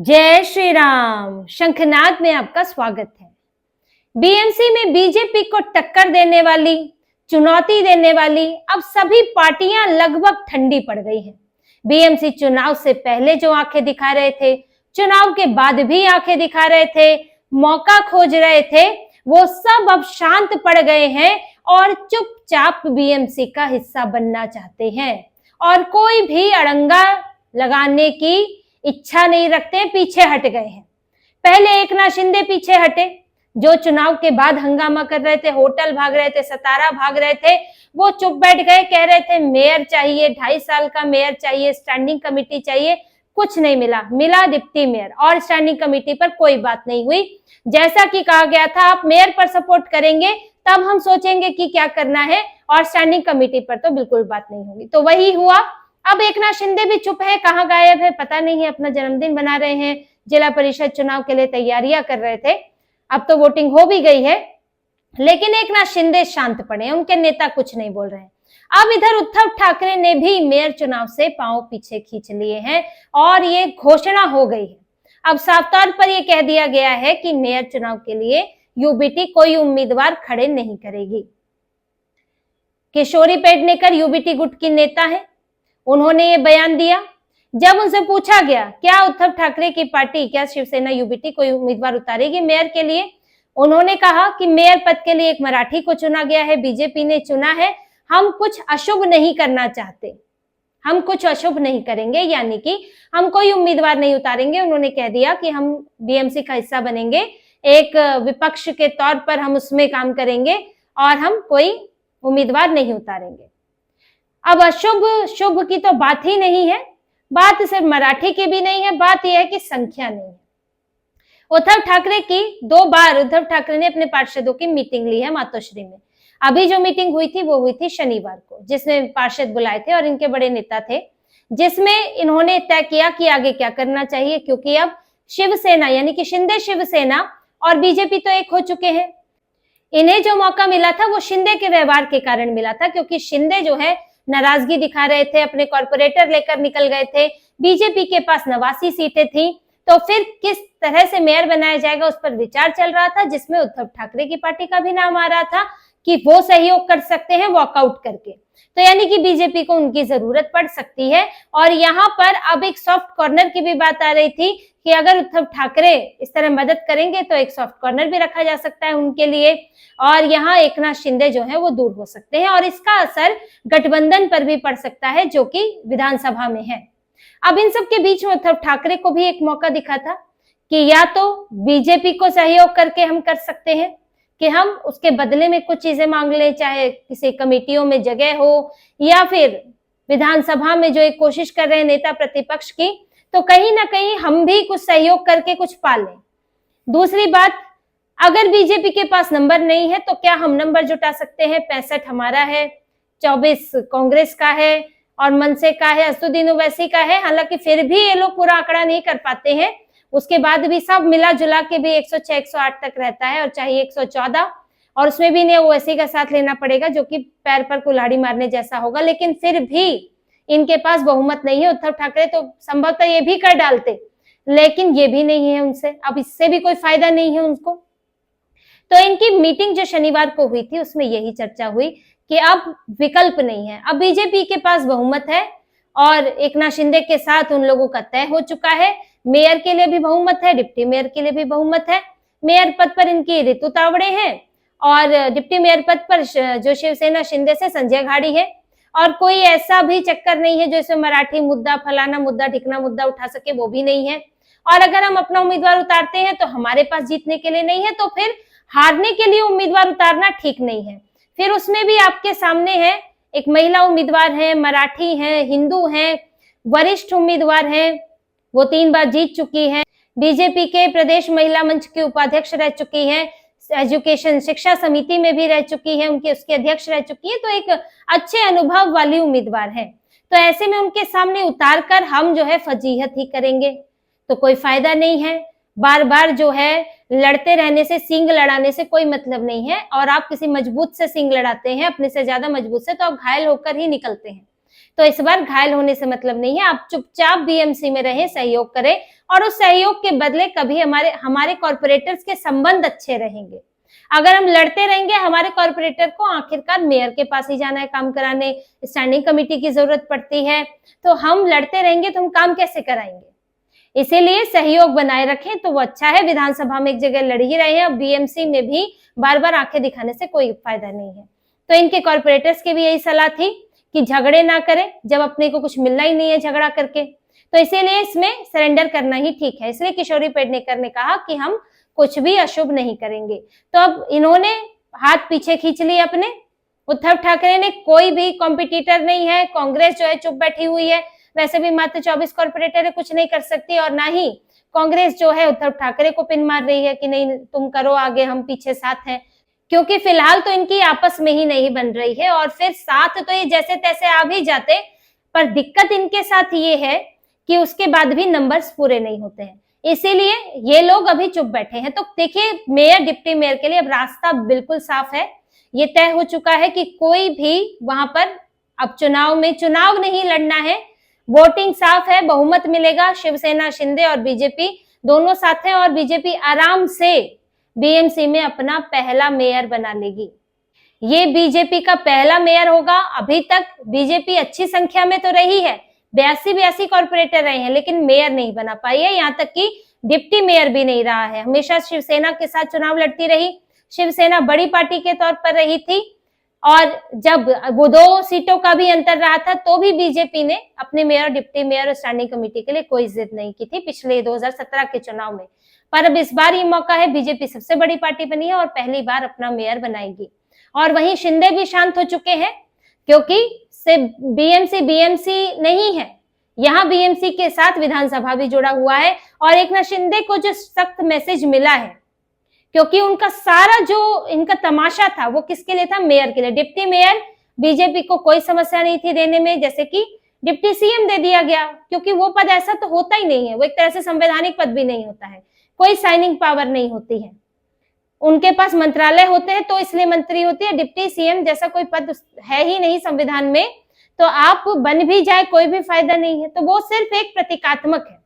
जय श्री राम। शंखनाद में आपका स्वागत है। बीएमसी में बीजेपी को टक्कर देने वाली, चुनौती देने वाली अब सभी पार्टियां लगभग ठंडी पड़ गई हैं। बीएमसी चुनाव से पहले जो आंखें दिखा रहे थे, चुनाव के बाद भी आंखें दिखा रहे थे, मौका खोज रहे थे, वो सब अब शांत पड़ गए हैं और चुपचाप बीएमसी का हिस्सा बनना चाहते हैं और कोई भी अड़ंगा लगाने की इच्छा नहीं रखते, पीछे हट गए हैं। पहले एकनाथ शिंदे पीछे हटे, जो चुनाव के बाद हंगामा कर रहे थे, होटल भाग रहे थे, सतारा भाग रहे थे, वो चुप बैठ गए। कह रहे थे मेयर चाहिए, 2.5 साल का मेयर चाहिए, स्टैंडिंग कमेटी चाहिए। कुछ नहीं मिला डिप्टी मेयर और स्टैंडिंग कमेटी पर कोई बात नहीं हुई। जैसा कि कहा गया था, आप मेयर पर सपोर्ट करेंगे तब हम सोचेंगे कि क्या करना है, और स्टैंडिंग कमेटी पर तो बिल्कुल बात नहीं होगी। तो वही हुआ। अब एकनाथ शिंदे भी चुप है, कहाँ गायब है पता नहीं है। अपना जन्मदिन बना रहे हैं, जिला परिषद चुनाव के लिए तैयारियां कर रहे थे। अब तो वोटिंग हो भी गई है, लेकिन एकनाथ शिंदे शांत पड़े हैं, उनके नेता कुछ नहीं बोल रहे हैं। अब इधर उद्धव ठाकरे ने भी मेयर चुनाव से पांव पीछे खींच लिए हैं और ये घोषणा हो गई है। अब साफ तौर पर यह कह दिया गया है कि मेयर चुनाव के लिए यूबीटी कोई उम्मीदवार खड़े नहीं करेगी। किशोरी पेडनेकर यूबीटी गुट की नेता है, उन्होंने ये बयान दिया। जब उनसे पूछा गया क्या उद्धव ठाकरे की पार्टी, क्या शिवसेना यूबीटी कोई उम्मीदवार उतारेगी मेयर के लिए, उन्होंने कहा कि मेयर पद के लिए एक मराठी को चुना गया है, बीजेपी ने चुना है, हम कुछ अशुभ नहीं करना चाहते, हम कुछ अशुभ नहीं करेंगे, यानी कि हम कोई उम्मीदवार नहीं उतारेंगे। उन्होंने कह दिया कि हम बीएमसी का हिस्सा बनेंगे, एक विपक्ष के तौर पर हम उसमें काम करेंगे और हम कोई उम्मीदवार नहीं उतारेंगे। अब अशुभ शुभ की तो बात ही नहीं है, बात सिर्फ मराठी की भी नहीं है, बात यह है कि संख्या नहीं है। उद्धव ठाकरे की 2 बार उद्धव ठाकरे ने अपने पार्षदों की मीटिंग ली है मातोश्री में। अभी जो मीटिंग हुई थी वो हुई थी शनिवार को, जिसमें पार्षद बुलाए थे और इनके बड़े नेता थे, जिसमें इन्होंने तय किया कि आगे क्या करना चाहिए, क्योंकि अब शिवसेना यानी कि शिंदे शिवसेना और बीजेपी तो एक हो चुके हैं। इन्हें जो मौका मिला था वो शिंदे के व्यवहार के कारण मिला था, क्योंकि शिंदे जो है नाराजगी दिखा रहे थे, अपने कॉर्पोरेटर लेकर निकल गए थे, बीजेपी के पास 89 सीटें थी, तो फिर किस तरह से मेयर बनाया जाएगा उस पर विचार चल रहा था, जिसमें उद्धव ठाकरे की पार्टी का भी नाम आ रहा था कि वो सहयोग कर सकते हैं वॉकआउट करके। तो यानी कि बीजेपी को उनकी जरूरत पड़ सकती है। और यहाँ पर अब एक सॉफ्ट कॉर्नर की भी बात आ रही थी कि अगर उद्धव ठाकरे इस तरह मदद करेंगे तो एक सॉफ्ट कॉर्नर भी रखा जा सकता है उनके लिए, और यहाँ एकनाथ शिंदे जो है वो दूर हो सकते हैं और इसका असर गठबंधन पर भी पड़ सकता है, जो कि विधानसभा में है। अब इन सब के बीच में उद्धव ठाकरे को भी एक मौका दिखा था कि या तो बीजेपी को सहयोग करके हम कर सकते हैं कि हम उसके बदले में कुछ चीजें मांग लें, चाहे किसी कमेटियों में जगह हो या फिर विधानसभा में जो एक कोशिश कर रहे हैं नेता प्रतिपक्ष की, तो कहीं ना कहीं हम भी कुछ सहयोग करके कुछ पा लें। दूसरी बात, अगर बीजेपी के पास नंबर नहीं है तो क्या हम नंबर जुटा सकते हैं? 65 हमारा है, 24 कांग्रेस का है और मनसे का है, असदुद्दीन ओवैसी का है। हालांकि फिर भी ये लोग पूरा आंकड़ा नहीं कर पाते हैं, उसके बाद भी सब मिला जुला के भी 106 108 तक रहता है और चाहिए 114, और उसमें भी ओवैसी का साथ लेना पड़ेगा, जो कि पैर पर कुल्हाड़ी मारने जैसा होगा। लेकिन फिर भी इनके पास बहुमत नहीं है। उद्धव ठाकरे तो संभवतः ये भी कर डालते, लेकिन ये भी नहीं है उनसे, अब इससे भी कोई फायदा नहीं है उनको। तो इनकी मीटिंग जो शनिवार को हुई थी उसमें यही चर्चा हुई कि अब विकल्प नहीं है, अब बीजेपी के पास बहुमत है और एकनाथ शिंदे के साथ उन लोगों का तय हो चुका है। मेयर के लिए भी बहुमत है, डिप्टी मेयर के लिए भी बहुमत है। मेयर पद पर इनकी ऋतु तावड़े हैं और डिप्टी मेयर पद पर जो शिवसेना शिंदे से संजय घाड़ी है, और कोई ऐसा भी चक्कर नहीं है जो इसमें मराठी मुद्दा, फलाना मुद्दा, ढिकना मुद्दा उठा सके, वो भी नहीं है। और अगर हम अपना उम्मीदवार उतारते हैं तो हमारे पास जीतने के लिए नहीं है, तो फिर हारने के लिए उम्मीदवार उतारना ठीक नहीं है। फिर उसमें भी आपके सामने है एक महिला उम्मीदवार है, मराठी है, हिंदू है, वरिष्ठ उम्मीदवार है, वो 3 बार जीत चुकी है, बीजेपी के प्रदेश महिला मंच की उपाध्यक्ष रह चुकी है, एजुकेशन शिक्षा समिति में भी रह चुकी है, उनके उसके अध्यक्ष रह चुकी है, तो एक अच्छे अनुभव वाली उम्मीदवार है। तो ऐसे में उनके सामने उतार कर हम जो है फजीहत ही करेंगे तो कोई फायदा नहीं है। बार बार जो है लड़ते रहने से, सींग लड़ाने से कोई मतलब नहीं है, और आप किसी मजबूत से सींग लड़ाते हैं, अपने से ज्यादा मजबूत से, तो आप घायल होकर ही निकलते हैं। तो इस बार घायल होने से मतलब नहीं है, आप चुपचाप बीएमसी में रहें, सहयोग करें और उस सहयोग के बदले कभी हमारे कॉर्पोरेटर्स के संबंध अच्छे रहेंगे। अगर हम लड़ते रहेंगे, हमारे कॉर्पोरेटर को आखिरकार मेयर के पास ही जाना है काम कराने, स्टैंडिंग कमेटी की जरूरत पड़ती है, तो हम लड़ते रहेंगे तो हम काम कैसे कराएंगे। इसीलिए सहयोग बनाए रखें तो वो अच्छा है। विधानसभा में एक जगह लड़ ही रहे हैं, अब बीएमसी में भी बार बार आंखें दिखाने से कोई फायदा नहीं है। तो इनके कॉर्पोरेटर्स की भी यही सलाह थी कि झगड़े ना करें, जब अपने को कुछ मिलना ही नहीं है झगड़ा करके, तो इसीलिए इसमें सरेंडर करना ही ठीक है। इसलिए किशोरी पेडनेकर ने कहा कि हम कुछ भी अशुभ नहीं करेंगे। तो अब इन्होंने हाथ पीछे खींच लिए अपने। उद्धव ठाकरे ने कोई भी कॉम्पिटिटर नहीं है, कांग्रेस जो है चुप बैठी हुई है, वैसे भी मात्र 24 कॉर्पोरेटर है, कुछ नहीं कर सकती, और ना ही कांग्रेस जो है उद्धव ठाकरे को पिन मार रही है कि नहीं तुम करो आगे, हम पीछे साथ हैं, क्योंकि फिलहाल तो इनकी आपस में ही नहीं बन रही है। और फिर साथ तो ये जैसे तैसे आ भी जाते, पर दिक्कत इनके साथ ये है कि उसके बाद भी नंबर्स पूरे नहीं होते हैं, इसीलिए ये लोग अभी चुप बैठे हैं। तो देखिए, मेयर डिप्टी मेयर के लिए अब रास्ता बिल्कुल साफ है। ये तय हो चुका है कि कोई भी वहां पर अब चुनाव नहीं लड़ना है। वोटिंग साफ है, बहुमत मिलेगा, शिवसेना, शिंदे और बीजेपी दोनों साथ हैं और बीजेपी आराम से बीएमसी में अपना पहला मेयर बना लेगी। ये बीजेपी का पहला मेयर होगा। अभी तक बीजेपी अच्छी संख्या में तो रही है, 82 कॉर्पोरेटर रहे हैं, लेकिन मेयर नहीं बना पाई है, यहाँ तक कि डिप्टी मेयर भी नहीं रहा है। हमेशा शिवसेना के साथ चुनाव लड़ती रही, शिवसेना बड़ी पार्टी के तौर पर रही थी, और जब वो 2 सीटों का भी अंतर रहा था तो भी बीजेपी ने अपने मेयर, डिप्टी मेयर और स्टैंडिंग कमेटी के लिए कोई जिद नहीं की थी पिछले 2017 के चुनाव में। पर अब इस बार ये मौका है, बीजेपी सबसे बड़ी पार्टी बनी है और पहली बार अपना मेयर बनाएगी। और वहीं शिंदे भी शांत हो चुके हैं, क्योंकि सिर्फ बीएमसी नहीं है, यहाँ बीएमसी के साथ विधानसभा भी जुड़ा हुआ है। और एकनाथ शिंदे को जो सख्त मैसेज मिला है, क्योंकि उनका सारा जो इनका तमाशा था वो किसके लिए था, मेयर के लिए। डिप्टी मेयर बीजेपी को कोई समस्या नहीं थी देने में, जैसे कि डिप्टी सीएम दे दिया गया, क्योंकि वो पद ऐसा तो होता ही नहीं है, वो एक तरह से संवैधानिक पद भी नहीं होता है, कोई साइनिंग पावर नहीं होती है, उनके पास मंत्रालय होते हैं तो इसलिए मंत्री होती है। डिप्टी सीएम जैसा कोई पद है ही नहीं संविधान में, तो आप बन भी जाए कोई भी फायदा नहीं है, तो वो सिर्फ एक प्रतीकात्मक है।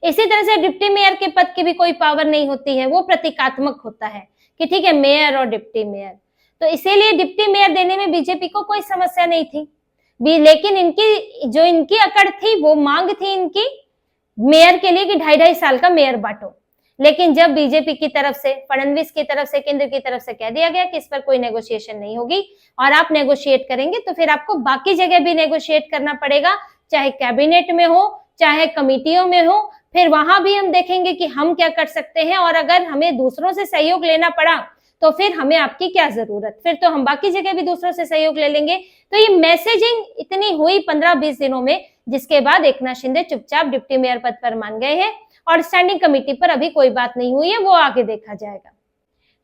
इसी तरह से डिप्टी मेयर के पद की भी कोई पावर नहीं होती है, वो प्रतीकात्मक होता है कि ठीक है मेयर और डिप्टी मेयर। तो इसीलिए डिप्टी मेयर देने में बीजेपी को कोई समस्या नहीं थी भी, लेकिन इनकी अकड़ थी, वो मांग थी इनकी मेयर के लिए कि 2.5 साल का मेयर बांटो। लेकिन जब बीजेपी की तरफ से, फडणवीस की तरफ से, केंद्र की तरफ से कह दिया गया कि इस पर कोई नेगोशिएशन नहीं होगी और आप नेगोशिएट करेंगे तो फिर आपको बाकी जगह भी नेगोशिएट करना पड़ेगा, चाहे कैबिनेट में हो, चाहे कमिटियों में हो, फिर वहां भी हम देखेंगे कि हम क्या कर सकते हैं, और अगर हमें दूसरों से सहयोग लेना पड़ा तो फिर हमें आपकी क्या जरूरत, फिर तो हम बाकी जगह भी दूसरों से सहयोग ले लेंगे। तो ये मैसेजिंग इतनी हुई 15-20 दिनों में, जिसके बाद एकनाथ शिंदे चुपचाप डिप्टी मेयर पद पर मान गए हैं और स्टैंडिंग कमेटी पर अभी कोई बात नहीं हुई है, वो आगे देखा जाएगा।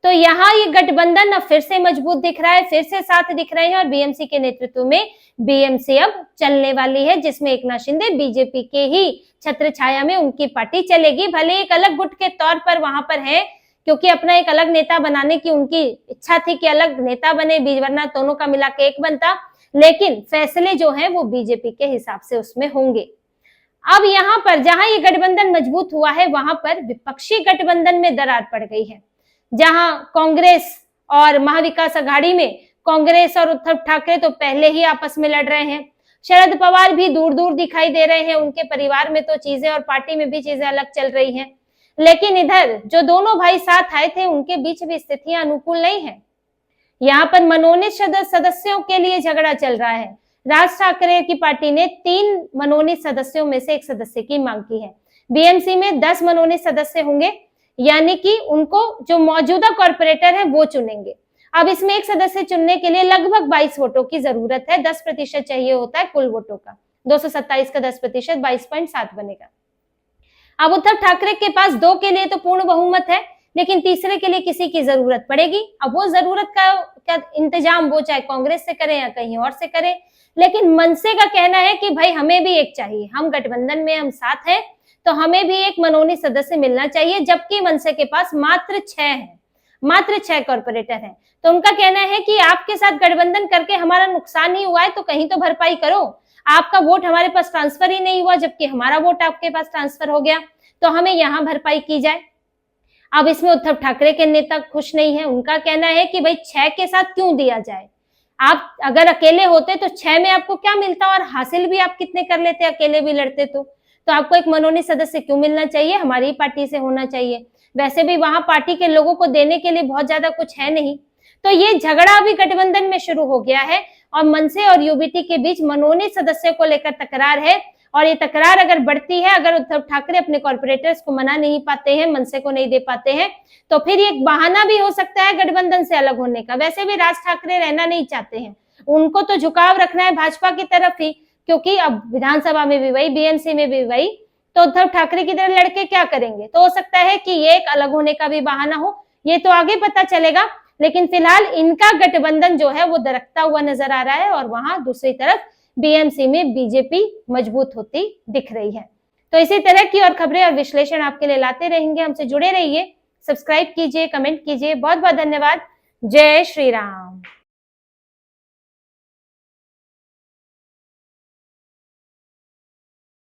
तो यहाँ ये गठबंधन अब फिर से मजबूत दिख रहा है, फिर से साथ दिख रहे हैं, और बीएमसी के नेतृत्व में बीएमसी अब चलने वाली है, जिसमें एकनाथ शिंदे बीजेपी के ही छत्र छाया में उनकी पार्टी चलेगी। भले एक अलग गुट के तौर पर वहां पर है, क्योंकि अपना एक अलग नेता बनाने की उनकी इच्छा थी कि अलग नेता बने, वरना दोनों का मिला के एक बनता, लेकिन फैसले जो है वो बीजेपी के हिसाब से उसमें होंगे। अब यहाँ पर जहां ये गठबंधन मजबूत हुआ है, वहां पर विपक्षी गठबंधन में दरार पड़ गई है, जहां कांग्रेस और महाविकास आघाड़ी में कांग्रेस और उद्धव ठाकरे तो पहले ही आपस में लड़ रहे हैं, शरद पवार भी दूर दूर दिखाई दे रहे हैं, उनके परिवार में तो चीजें और पार्टी में भी चीजें अलग चल रही हैं। लेकिन इधर जो दोनों भाई साथ आए थे, उनके बीच भी स्थितियां अनुकूल नहीं है। यहाँ पर मनोनीत सदस्यों के लिए झगड़ा चल रहा है। राज ठाकरे की पार्टी ने 3 मनोनीत सदस्यों में से 1 सदस्य की मांग की है। बीएमसी में 10 मनोनीत सदस्य होंगे, यानी कि उनको जो मौजूदा कॉर्पोरेटर है वो चुनेंगे। अब इसमें 1 सदस्य चुनने के लिए लगभग 22 वोटों की जरूरत है, 10% चाहिए होता है कुल वोटों का, 227 का 10% 22.7 बनेगा। अब उद्धव ठाकरे के पास 2 के लिए तो पूर्ण बहुमत है, लेकिन तीसरे के लिए किसी की जरूरत पड़ेगी। अब वो जरूरत का इंतजाम वो चाहे कांग्रेस से करें या कहीं और से करें, लेकिन मनसे का कहना है कि भाई हमें भी एक चाहिए, हम गठबंधन में हम साथ हैं, तो हमें भी एक मनोनीत सदस्य मिलना चाहिए, जबकि मनसे के पास मात्र 6 है। मात्र 6 कॉर्पोरेटर हैं। तो उनका कहना है कि आपके साथ गठबंधन करके हमारा नुकसान ही हुआ है, तो कहीं तो भरपाई करो। आपका वोट हमारे पास ट्रांसफर ही नहीं हुआ, जबकि हमारा वोट आपके पास ट्रांसफर हो गया, तो हमें यहाँ भरपाई की जाए। अब इसमें उद्धव ठाकरे के नेता खुश नहीं है। उनका कहना है कि भाई 6 के साथ क्यों दिया जाए, आप अगर अकेले होते तो 6 में आपको क्या मिलता, और हासिल भी आप कितने कर लेते अकेले भी लड़ते तो आपको एक मनोनीत सदस्य क्यों मिलना चाहिए, हमारी पार्टी से होना चाहिए। वैसे भी वहां पार्टी के लोगों को देने के लिए बहुत ज्यादा कुछ है नहीं। तो ये झगड़ा अभी गठबंधन में शुरू हो गया है और मनसे और यूबीटी के बीच मनोनीत सदस्य को लेकर तकरार है। और ये तकरार अगर बढ़ती है, अगर उद्धव ठाकरे अपने कॉर्पोरेटर्स को मना नहीं पाते हैं, मनसे को नहीं दे पाते हैं, तो फिर ये एक बहाना भी हो सकता है गठबंधन से अलग होने का। वैसे भी राज ठाकरे रहना नहीं चाहते हैं, उनको तो झुकाव रखना है भाजपा की तरफ ही, क्योंकि अब विधानसभा में भी वही, बीएमसी में भी वही, तो उद्धव ठाकरे की तरह लड़के क्या करेंगे। तो हो सकता है कि ये एक अलग होने का भी बहाना हो, ये तो आगे पता चलेगा। लेकिन फिलहाल इनका गठबंधन जो है वो दरकता हुआ नजर आ रहा है और वहां दूसरी तरफ बीएमसी में बीजेपी मजबूत होती दिख रही है। तो इसी तरह की और खबरें और विश्लेषण आपके लिए लाते रहेंगे, हमसे जुड़े रहिए, सब्सक्राइब कीजिए, कमेंट कीजिए। बहुत बहुत धन्यवाद। जय श्री राम।